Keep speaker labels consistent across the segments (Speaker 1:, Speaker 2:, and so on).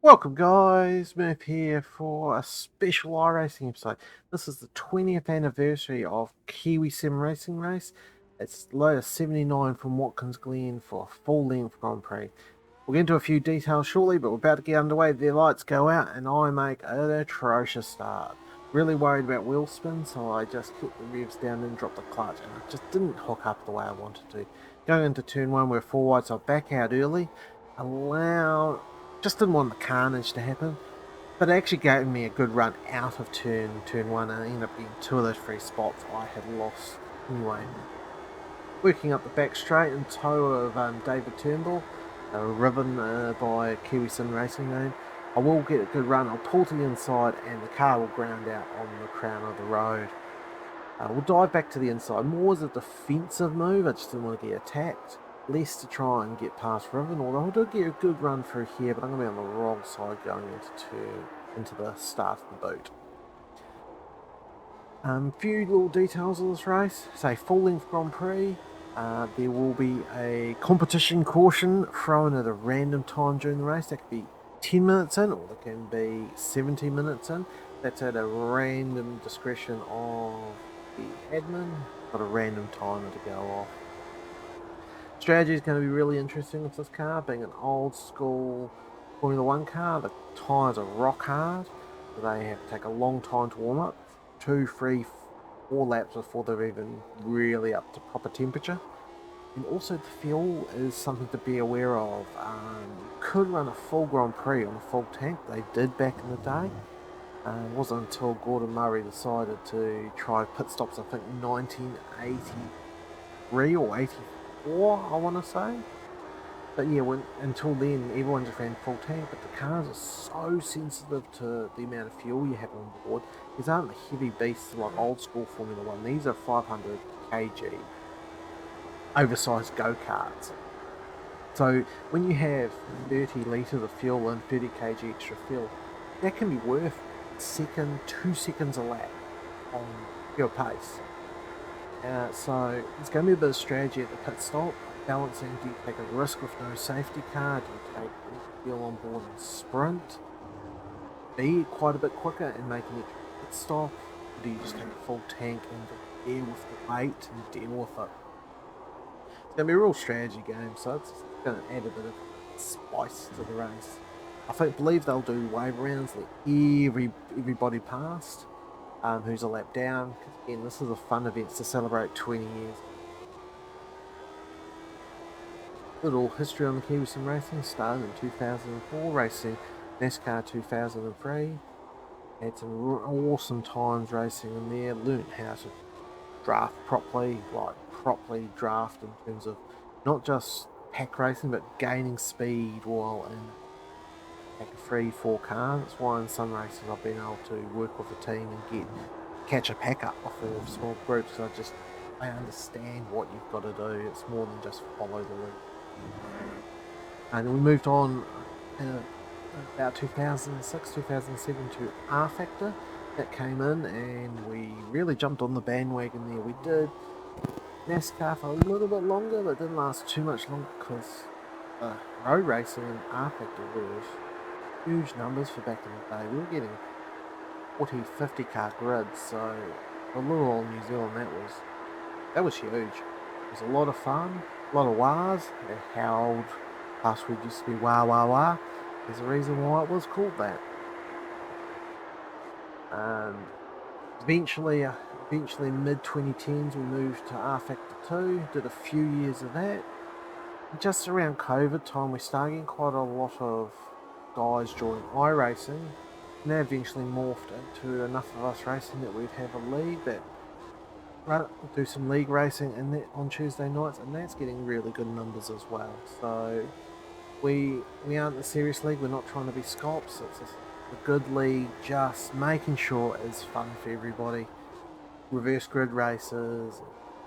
Speaker 1: Welcome guys, Murph here for a special iRacing episode. This is the 20th anniversary of KiwiSimRacing race. It's Lotus 79 from Watkins, Glen for a full-length Grand Prix. We'll get into a few details shortly, but we're about to get underway. The lights go out and I make an atrocious start. Really worried about wheel spin, so I just kept the revs down and dropped the clutch, and it just didn't hook up the way I wanted to. Going into turn 1, we're 4 wide, so I back out early. Just didn't want the carnage to happen, but it actually gave me a good run out of turn 1, and I ended up getting 2 of those 3 spots I had lost anyway. Working up the back straight in tow of David Turnbull, riven by KiwiSimRacing name. I will get a good run. I'll pull to the inside and the car will ground out on the crown of the road. We'll dive back to the inside. More as a defensive move. I just didn't want to get attacked. Less to try and get past Riven, although I did get a good run through here, but I'm going to be on the wrong side going into the start of the boot. Few little details of this race. Say full-length Grand Prix. There will be a competition caution thrown at a random time during the race. That could be 10 minutes in, or it can be 70 minutes in. That's at a random discretion of the admin. Got a random timer to go off. Strategy is going to be really interesting with this car, being an old school Formula 1 car. The tyres are rock hard, so they have to take a long time to warm up. 2, 3, 4 laps before they're even really up to proper temperature. And also the fuel is something to be aware of. You could run a full Grand Prix on a full tank. They did back in the day. It wasn't until Gordon Murray decided to try pit stops, I think 1983 or 84, I want to say. But yeah, until then, everyone just ran full tank, but the cars are so sensitive to the amount of fuel you have on board. These aren't the heavy beasts like old school Formula 1. These are 500 kg oversized go-karts. So when you have 30 litres of fuel and 30 kg extra fuel, that can be worth 2 seconds a lap on your pace. So it's going to be a bit of strategy at the pit stop, balancing: do you take a risk with no safety car, do you take fuel on board and sprint, be quite a bit quicker and make an extra pit stop, or do you just take a full tank and deal with the weight and deal with it? It's going to be a real strategy game, so it's going to add a bit of spice to the race. I believe they'll do wave rounds, let everybody past who's a lap down, because again, this is a fun event to celebrate 20 years. Little history on the KiwiSimRacing: started in 2004, racing NASCAR 2003. Had some awesome times racing in there, learned how to draft properly, draft in terms of not just pack racing, but gaining speed while in a 3-4 car. That's why in some races I've been able to work with a team and catch a pack up before small groups. So I understand what you've got to do. It's more than just follow the lead. And then we moved on about 2006, 2007 to R Factor. That came in and we really jumped on the bandwagon there. We did NASCAR for a little bit longer, but didn't last too much longer because road racing and R Factor was huge numbers for back in the day. We were getting 40, 50 car grids, so for little old New Zealand that was huge. It was a lot of fun, a lot of wahs. How old password used to be wah wah wah. There's a reason why it was called that. Eventually mid 2010s we moved to R Factor 2, did a few years of that. Just around COVID time we started getting quite a lot of guys join iRacing, and that eventually morphed into enough of us racing that we'd have a league that do some league racing and that on Tuesday nights, and that's getting really good numbers as well. So we aren't a serious league, we're not trying to be scops, it's a good league, just making sure it's fun for everybody. Reverse grid races,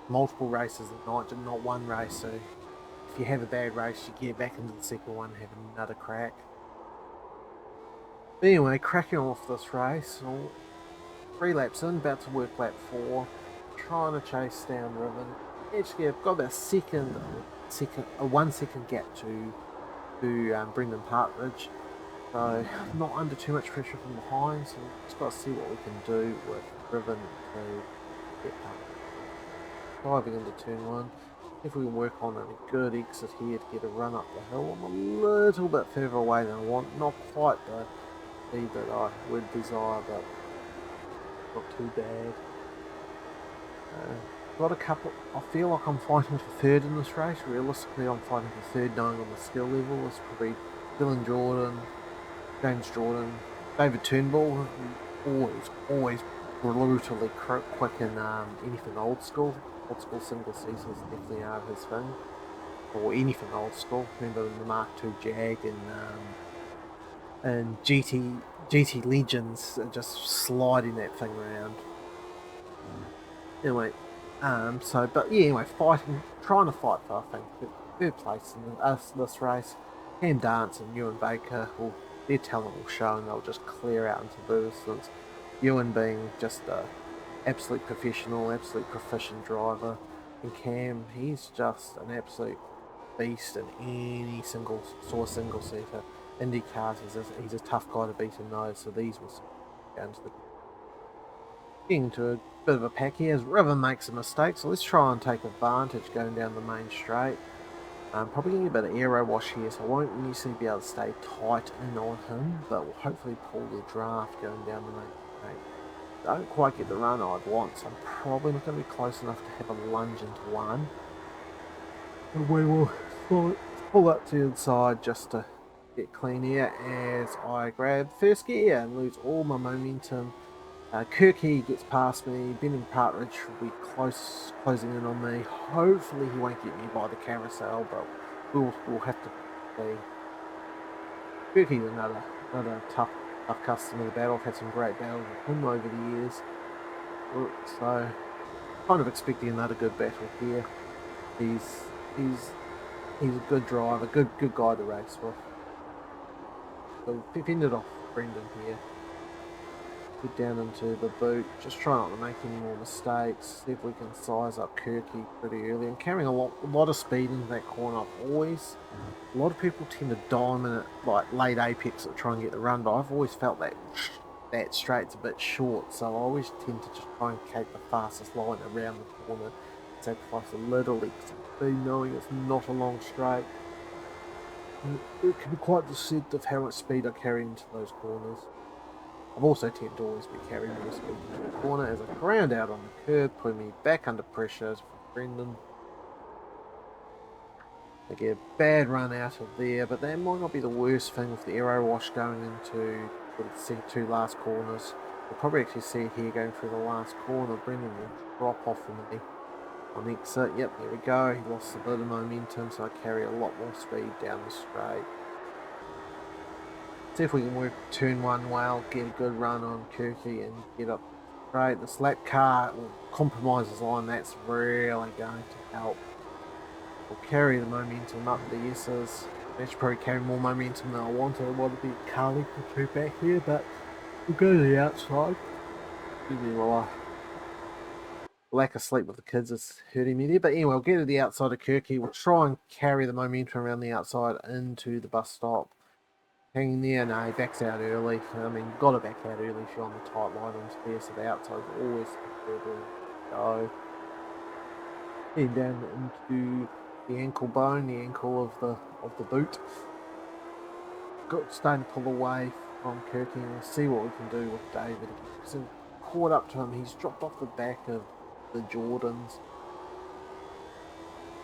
Speaker 1: multiple races at night, and not one race, so if you have a bad race you get back into the second one and have another crack. But anyway, cracking off this race, 3 laps in, about to work lap 4, trying to chase down Riven. Actually, I've got about a 1 second gap to Brendan Partridge. So not under too much pressure from behind, so we've just got to see what we can do with Riven to get past. Driving into turn 1. If we can work on a good exit here to get a run up the hill. I'm a little bit further away than I want. Not quite the speed that I would desire, but not too bad. Got a couple. I feel like I'm fighting for third in this race. Realistically, I'm fighting for third, knowing on the skill level. It's probably Dylan Jordan, James Jordan, David Turnbull, always brutally quick in anything old school. Old school single seasons definitely are his thing. Or anything old school. Remember the Mark II Jag and GT Legends just sliding that thing around. Anyway, but yeah, anyway, trying to fight for, I think, third place in this race. Cam Dance and Ewan Baker, their talent will show and they'll just clear out into the distance. Ewan being just an absolute professional, absolute proficient driver. And Cam, he's just an absolute beast in any single seater. Indy cars, he's a tough guy to beat in those, so these will down to the getting into a bit of a pack here as River makes a mistake, so let's try and take advantage going down the main straight. Probably getting a bit of aero wash here, so I won't necessarily be able to stay tight in on him, but we'll hopefully pull the draft going down the main straight. Don't quite get the run I'd want, so I'm probably not going to be close enough to have a lunge into one. And we will pull up to the inside just to get clean here as I grab first gear and lose all my momentum. Kirky gets past me. Benning Partridge will be closing in on me. Hopefully he won't get me by the carousel, but we'll have to see. Kirky's another tough customer of the battle. I've had some great battles with him over the years, so kind of expecting another good battle here. He's a good driver, good guy to race with. So we've ended off Brendan here. Get down into the boot, just try not to make any more mistakes, see if we can size up Kirky pretty early. I'm carrying a lot of speed into that corner. A lot of people tend to diamond it like late apex to try and get the run, but I've always felt that straight's a bit short, so I always tend to just try and keep the fastest line around the corner, sacrifice a little extra speed knowing it's not a long straight. It can be quite deceptive how much speed I carry into those corners. I've also tend to always be carrying more speed into the corner as I ground out on the curb, putting me back under pressure for Brendan. I get a bad run out of there, but that might not be the worst thing with the aero wash going into the two last corners. We'll probably actually see it here going through the last corner. Brendan will drop off of me on exit. Yep, there we go. He lost a bit of momentum, so I carry a lot more speed down the straight. See if we can work turn 1 well, get a good run on Kirky and get up straight. The slap car will compromise his line. That's really going to help. We'll carry the momentum up the S's. Actually probably carry more momentum than I wanted. I want to be Carly for two back here, but we'll go to the outside. Lack of sleep with the kids is hurting me there. But anyway, we'll get to the outside of Kirky. We'll try and carry the momentum around the outside into the bus stop. Hanging there, no, he backs out early. I mean, you've got to back out early if you're on the tight line on spare, so the outside's always the to go. Heading down into the ankle bone, the ankle of the boot. Starting to pull away from Kirky, and we'll see what we can do with David. He's caught up to him. He's dropped off the back of the Jordans.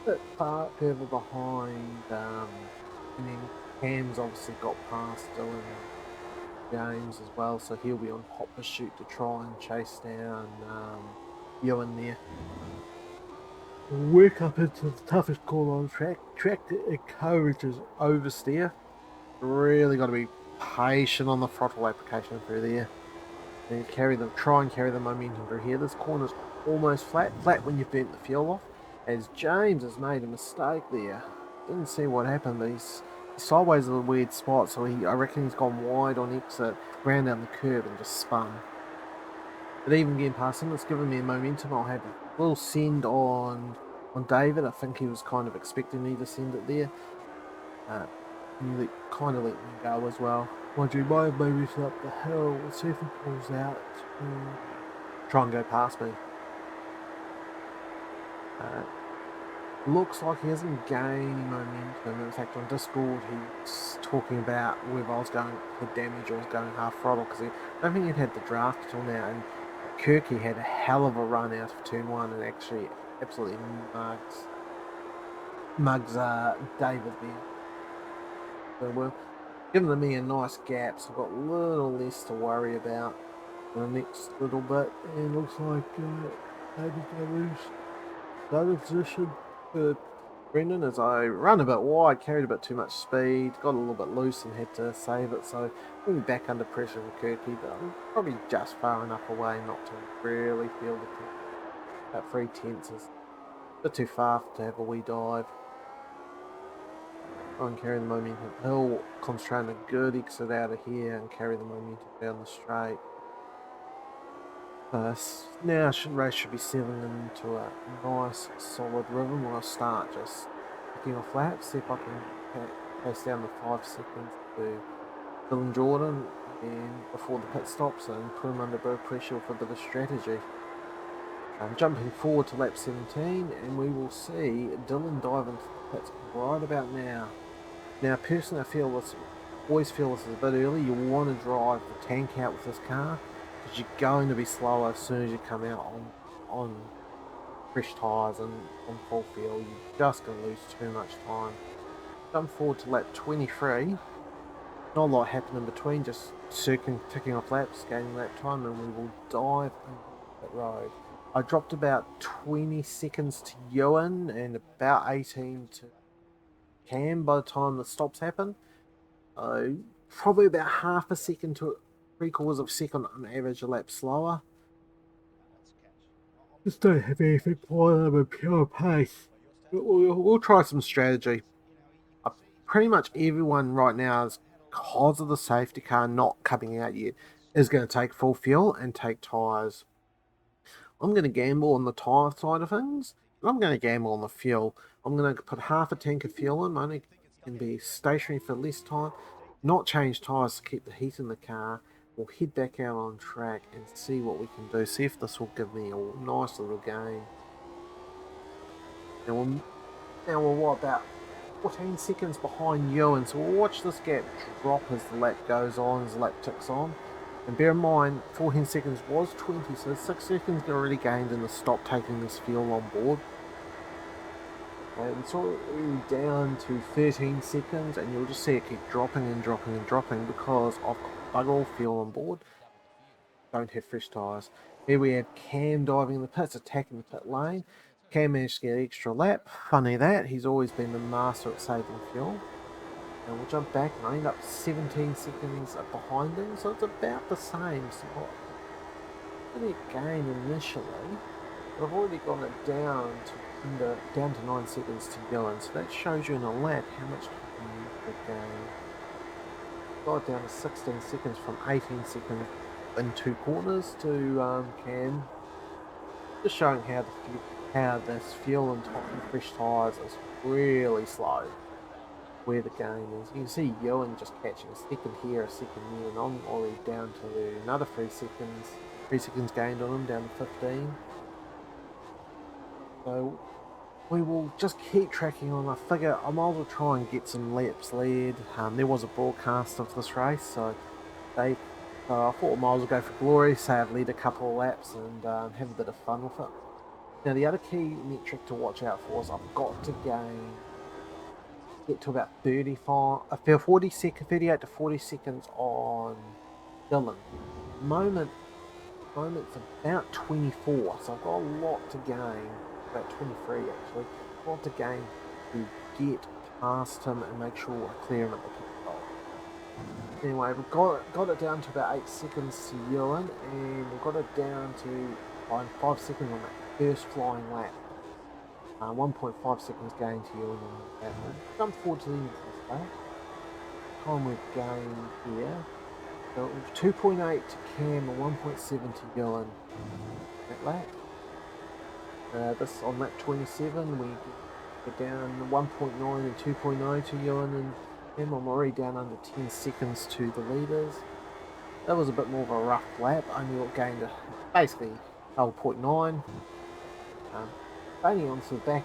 Speaker 1: A bit far further behind, and then Cam's obviously got past Dylan James as well, so he'll be on hot pursuit to try and chase down Ewan there. We'll work up into the toughest corner on track. Track encourages oversteer. Really got to be patient on the throttle application through there. And try and carry the momentum through here. This corner's almost flat when you've burnt the fuel off. As James has made a mistake there. Didn't see what happened, but he's sideways at a weird spot, so I reckon he's gone wide on exit, ran down the curb and just spun. But even getting past him, it's given me a momentum. I'll have a little send on David. I think he was kind of expecting me to send it there. kind of let me go as well. Mind you, my maybe up the hill. Let's see if he pulls out to try and go past me. Looks like he hasn't gained momentum. In fact, on Discord, he's talking about whether I was going for damage or I was going half throttle because I don't think he'd had the draft till now. And Kirky had a hell of a run out of turn 1 and actually absolutely mugs David there. So we're giving me a nice gap, so I've got a little less to worry about for the next little bit. And looks like David's going to lose starting position for Brendan as I run a bit wide, carried a bit too much speed, got a little bit loose and had to save it. So we'll be back under pressure with Kirky, but I'm probably just far enough away not to really feel the pressure. About 3/10 is a bit too far to have a wee dive. Try and carry the momentum. He'll concentrate on a good exit out of here and carry the momentum down the straight. Now race should be settling into a nice solid rhythm when I start just picking off laps, see if I can pace down the 5 seconds to Dylan Jordan and before the pit stops and put him under a bit of pressure with a bit of strategy. I'm jumping forward to lap 17 and we will see Dylan dive into the pits right about now. Now personally I always feel this is a bit early. You want to drive the tank out with this car because you're going to be slower as soon as you come out on fresh tyres and on full fuel. You're just going to lose too much time. Jump forward to lap 23. Not a lot happened in between, just ticking off laps, gaining lap time, and we will dive into that road. I dropped about 20 seconds to Ewan and about 18 to Cam by the time the stops happen. Probably about half a second to 3/4 of a second on average a lap slower. Just don't have anything quite of a pure pace. We'll try some strategy. Pretty much everyone right now is, because of the safety car not coming out yet, is going to take full fuel and take tyres. I'm going to gamble on the tyre side of things. I'm going to gamble on the fuel. I'm going to put half a tank of fuel in. Only can be stationary for less time. Not change tyres to keep the heat in the car. We'll head back out on track and see what we can do. See if this will give me a nice little gain. Now we're what, about 14 seconds behind Ewan, so we'll watch this gap drop as the lap goes on, as the lap ticks on. And bear in mind, 14 seconds was 20, so 6 seconds got already gained in the stop taking this fuel on board. And it's already down to 13 seconds, and you'll just see it keep dropping and dropping and dropping because I've got bugger all fuel on board. Don't have fresh tyres. Here we have Cam diving in the pits, attacking the pit lane. Cam managed to get an extra lap. Funny that, he's always been the master at saving fuel. And we'll jump back and I end up 17 seconds behind him, so it's about the same. So not really a gain initially, but I've already got it down to 9 seconds to go in. So that shows you in a lap how much time you could gain. Got it down to 16 seconds from 18 seconds in 2 corners to Cam. Just showing how this fuel and fresh tyres is really slow. Where the game is. You can see Ewan just catching a second here, a second here, and I'm already down to another 3 seconds. 3 seconds gained on him, down to 15. So we will just keep tracking on. I figure I might as well try and get some laps led. There was a broadcast of this race, so I thought I might as well go for glory, say I've led a couple of laps and have a bit of fun with it. Now the other key metric to watch out for is I've got to get to about 38 to 40 seconds on Dylan. Moment's about 24, so I've got a lot to gain, about 23 actually, a lot to gain to get past him and make sure I clear him at the pit stop. Anyway, we've got it down to about 8 seconds to Ewan, and we've got it down to 5 seconds on that first flying lap. 1.5 seconds gain to Ewan on that one. Jump forward to the end of this lap. Time we've gained here. So 2.8 to Cam and 1.7 to Ewan that lap. This on lap 27 we get down 1.9 and 2.0 to Ewan and And I'm already down under 10 seconds to the leaders. That was a bit more of a rough lap. Only gained basically 0.9. Only onto the back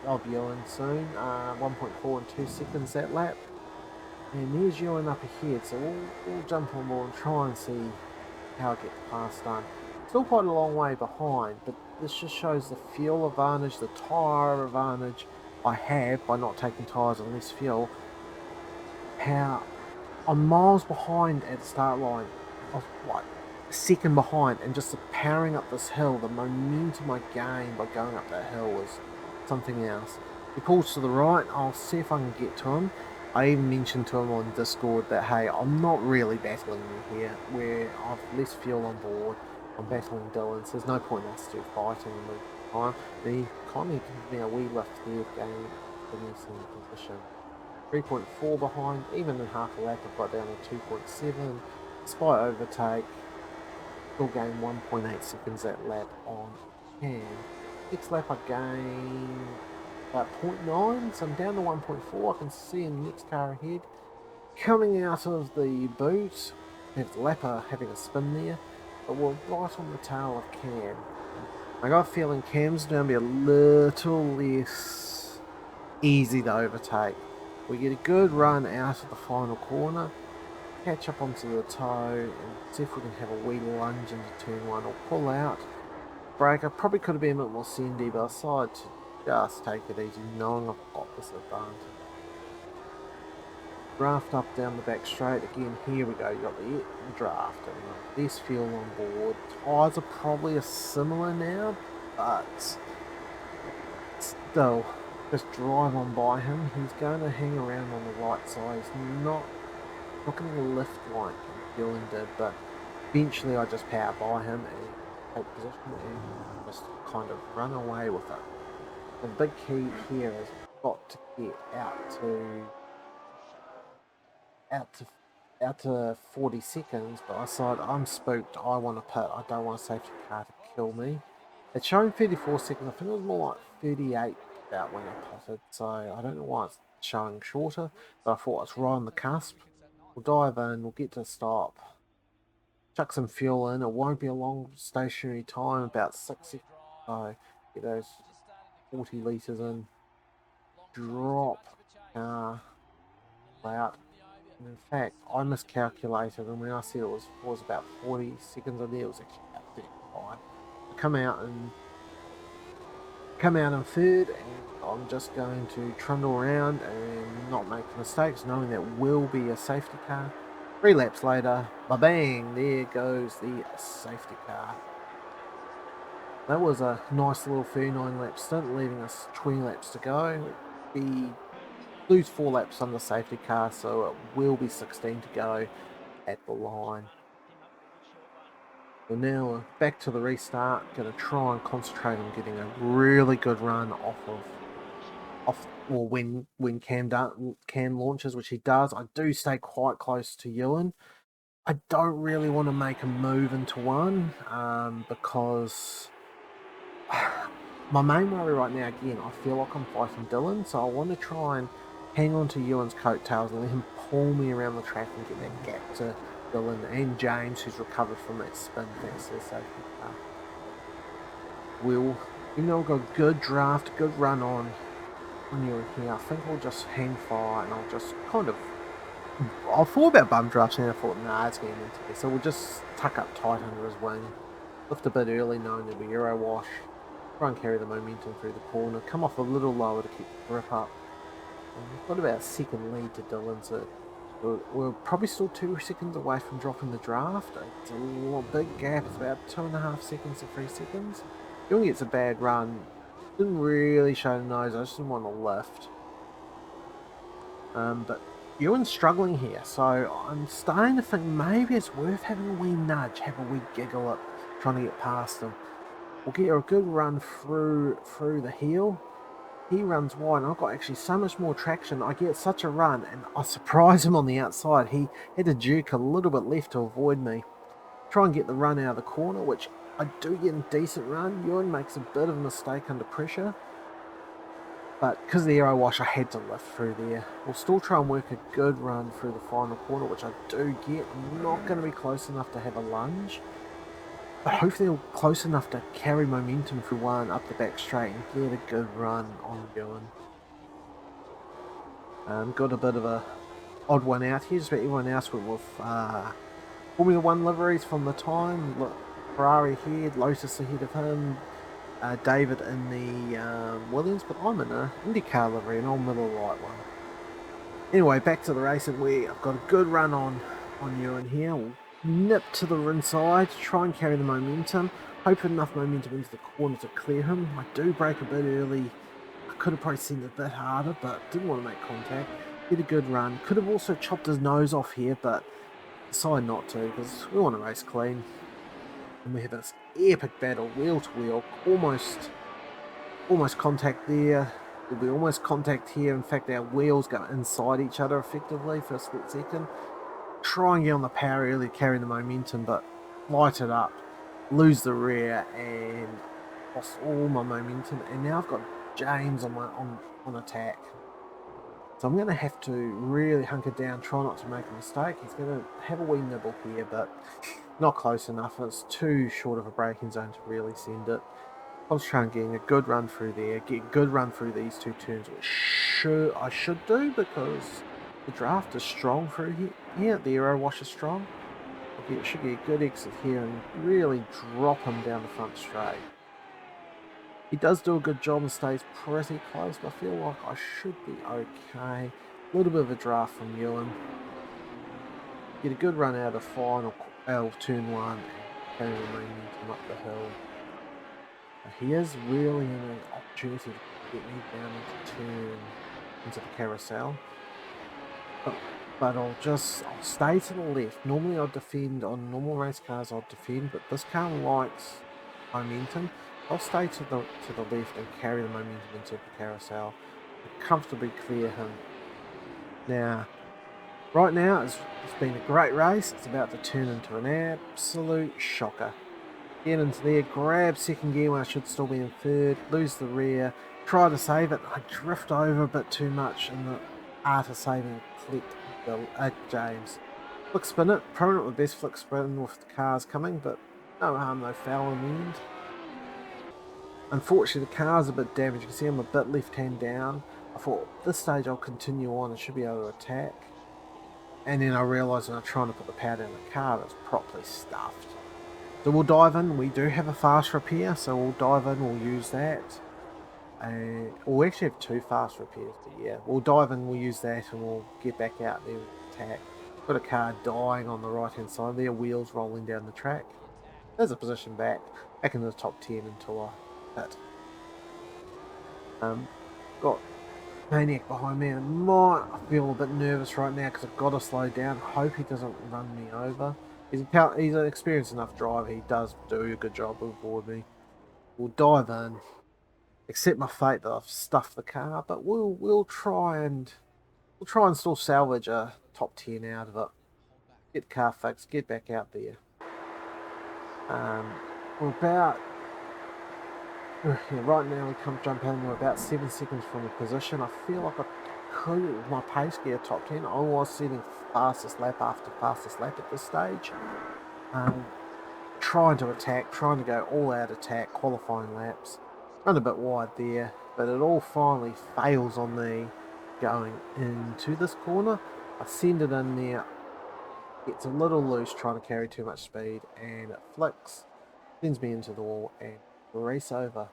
Speaker 1: of Ewan soon. 1.4 and 2 seconds that lap. And there's Ewan up ahead, so we'll jump on board and try and see how it gets past done. Still quite a long way behind, but this just shows the fuel advantage, the tyre advantage I have by not taking tyres and less fuel. How I'm miles behind at the start line. I was like a second behind, and just the powering up this hill, the momentum I gained by going up that hill was something else. He pulls to the right, I'll see if I can get to him. I even mentioned to him on Discord that, hey, I'm not really battling you here, where I've less fuel on board. I'm battling Dylan, so there's no point in us two fighting in the time. But he kind of gives me a wee lift there, gaining the decent position. 3.4 behind, even in half a lap I've got down to 2.7. Despite overtake, still gain 1.8 seconds that lap on Cam. Next lap I gain about 0.9, so I'm down to 1.4. I can see in the next car ahead. Coming out of the boot, there's the lapper having a spin there, but we're right on the tail of Cam. I got a feeling Cam's going to be a little less easy to overtake. We get a good run out of the final corner, catch up onto the toe, and see if we can have a wee lunge into turn one or pull out. Brake, I probably could have been a bit more sendy, but I decided to just take it easy, knowing I've got this advantage. Draft up down the back straight again. Here we go. You got the draft and less fuel on board. Tyres are probably similar now, but still, just drive on by him. He's going to hang around on the right side. He's not going to lift like Glen did, but eventually I just power by him and take position and just kind of run away with it. The big key here is got to get out to 40 seconds, but I decided I'm spooked. I want to pit. I don't want a safety car to kill me. It's showing 34 seconds. I think it was more like 38 about when I pitted, so I don't know why it's showing shorter, but I thought it's right on the cusp. We'll dive in, we'll get to the stop, chuck some fuel in. It won't be a long stationary time, about 6 seconds. So get those 40 litres in, drop car out. And in fact, I miscalculated, and when I said it was about 40 seconds on there, it was actually about 35. I come out in third, and I'm just going to trundle around and not make mistakes, knowing that will be a safety car. 3 laps later, bang, there goes the safety car. That was a nice little 39 lap stint, leaving us 20 laps to go. We lose 4 laps on the safety car, so it will be 16 to go at the line. So now back to the restart. Going to try and concentrate on getting a really good run when Cam launches, which he does. I do stay quite close to Ewan. I don't really want to make a move into one because my main worry right now, again, I feel like I'm fighting Dylan, so I want to try and hang on to Ewan's coattails and let him pull me around the track and get that gap to Dylan and James, who's recovered from that spin thanks to the safety car. Even though we've got a good draft, good run on Ewan here, I think we'll just hang fire and I'll just kind of... I thought about bum drafts and I thought, nah, it's getting into this. So we'll just tuck up tight under his wing, lift a bit early knowing there'll be Euro wash, try and carry the momentum through the corner, come off a little lower to keep the grip up. And we've got about a second lead to Dylan, so we're probably still 2 seconds away from dropping the draft. It's a big gap, it's about 2.5 seconds to 3 seconds. Ewan gets a bad run, didn't really show the nose, I just didn't want to lift. But Ewan's struggling here, so I'm starting to think maybe it's worth having a wee nudge, have a wee giggle at trying to get past him. We'll get a good run through the heel. He runs wide, and I've got actually so much more traction. I get such a run, and I surprise him on the outside. He had to jerk a little bit left to avoid me. Try and get the run out of the corner, which I do get a decent run. Ewan makes a bit of a mistake under pressure. but because of the aero wash, I had to lift through there. We'll still try and work a good run through the final corner, which I do get. I'm not going to be close enough to have a lunge, but hopefully I'm close enough to carry momentum through one up the back straight and get a good run on Glen. Got a bit of a odd one out here, just about everyone else went with Formula 1 liveries from the time. Look, Ferrari ahead, Lotus ahead of him, David in the Williams, but I'm in a IndyCar livery, an old middle right one. Anyway, back to the racing where I've got a good run on Ewan here. We'll nip to the inside, try and carry the momentum, hope enough momentum into the corner to clear him. I do break a bit early. I could have probably seen it a bit harder, but didn't want to make contact. Did a good run. Could have also chopped his nose off here, but decided not to because we want to race clean. And we have this epic battle, wheel to wheel, almost contact there. There'll be almost contact here. In fact, our wheels go inside each other effectively for a split second. Try and get on the power early, carry the momentum, but light it up, lose the rear, and lost all my momentum. And now I've got James on attack. So I'm going to have to really hunker down, try not to make a mistake. He's going to have a wee nibble here, but not close enough. It's too short of a braking zone to really send it. I was trying getting a good run through there, get a good run through these two turns, which I should do because the draft is strong through here. The aero wash is strong. Should get a good exit here and really drop him down the front straight. He does do a good job and stays pretty close, but I feel like I should be okay. A little bit of a draft from Ewan. Get a good run out of turn one and carry the momentum up the hill. He is really in an opportunity to get me down into the carousel. But I'll stay to the left. Normally I'd defend on normal race cars, I'd defend, but this car likes momentum. I'll stay to the left and carry the momentum into the carousel and comfortably clear him. Now, right now it's been a great race. It's about to turn into an absolute shocker. Get into there, grab second gear when I should still be in third, lose the rear, try to save it. I drift over a bit too much in the art of saving, collect James. Flick spin it, probably not the best flick spin with the cars coming, but no harm, no foul in the end. Unfortunately, the car's a bit damaged. You can see I'm a bit left hand down. I thought at this stage I'll continue on and should be able to attack. And then I realised when I'm trying to put the power down the car, that's properly stuffed. So we'll dive in. We do have a fast repair, so we'll dive in, we'll use that. We'll actually have two fast repairs, but yeah, we'll dive in, we'll use that, and we'll get back out there and attack. Got a car dying on the right hand side there, wheels rolling down the track. There's a position back into the top 10 until I hit. Got Maniac behind me, and I feel a bit nervous right now because I've got to slow down. Hope he doesn't run me over. He's an experienced enough driver. He does do a good job of avoid me. We'll dive in, accept my fate that I've stuffed the car, but we'll try and still salvage a top 10 out of it. Get the car fixed, get back out there. Right now we come jump in. We're about 7 seconds from the position. I feel like I could, with my pace, get a top 10. I was setting fastest lap after fastest lap at this stage. Trying to attack, trying to go all out attack, qualifying laps. Run a bit wide there, but it all finally fails on me going into this corner. I send it in there, gets a little loose trying to carry too much speed, and it flicks, sends me into the wall, and race over.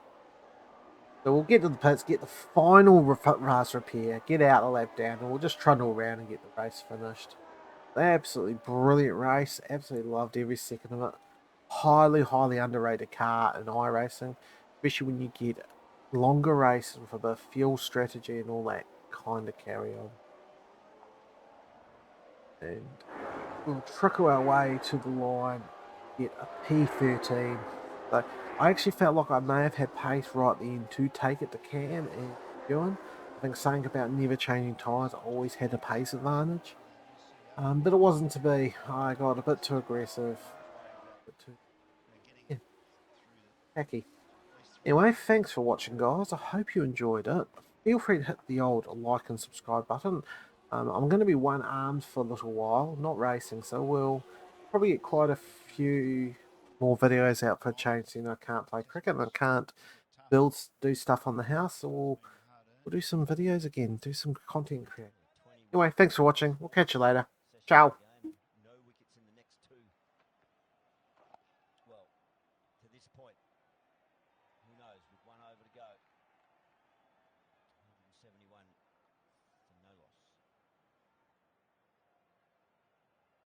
Speaker 1: So we'll get to the pits, get the final fast repair, get out a lap down, and we'll just trundle around and get the race finished. Absolutely brilliant race. Absolutely loved every second of it. Highly underrated car in iRacing, especially when you get longer races with a bit of fuel strategy and all that kind of carry on. And we'll trickle our way to the line, get a P13. So I actually felt like I may have had pace right then to take it to Cam and Ewan. I think saying about never changing tyres, I always had a pace advantage. But it wasn't to be. I got a bit too aggressive. Tacky. Anyway, thanks for watching, guys. I hope you enjoyed it. feel free to hit the old like and subscribe button. I'm going to be one-armed for a little while, not racing, so we'll probably get quite a few more videos out for a change. You know, I can't play cricket and I can't do stuff on the house, so we'll do some videos again, do some content creating. Anyway, thanks for watching. We'll catch you later. Ciao.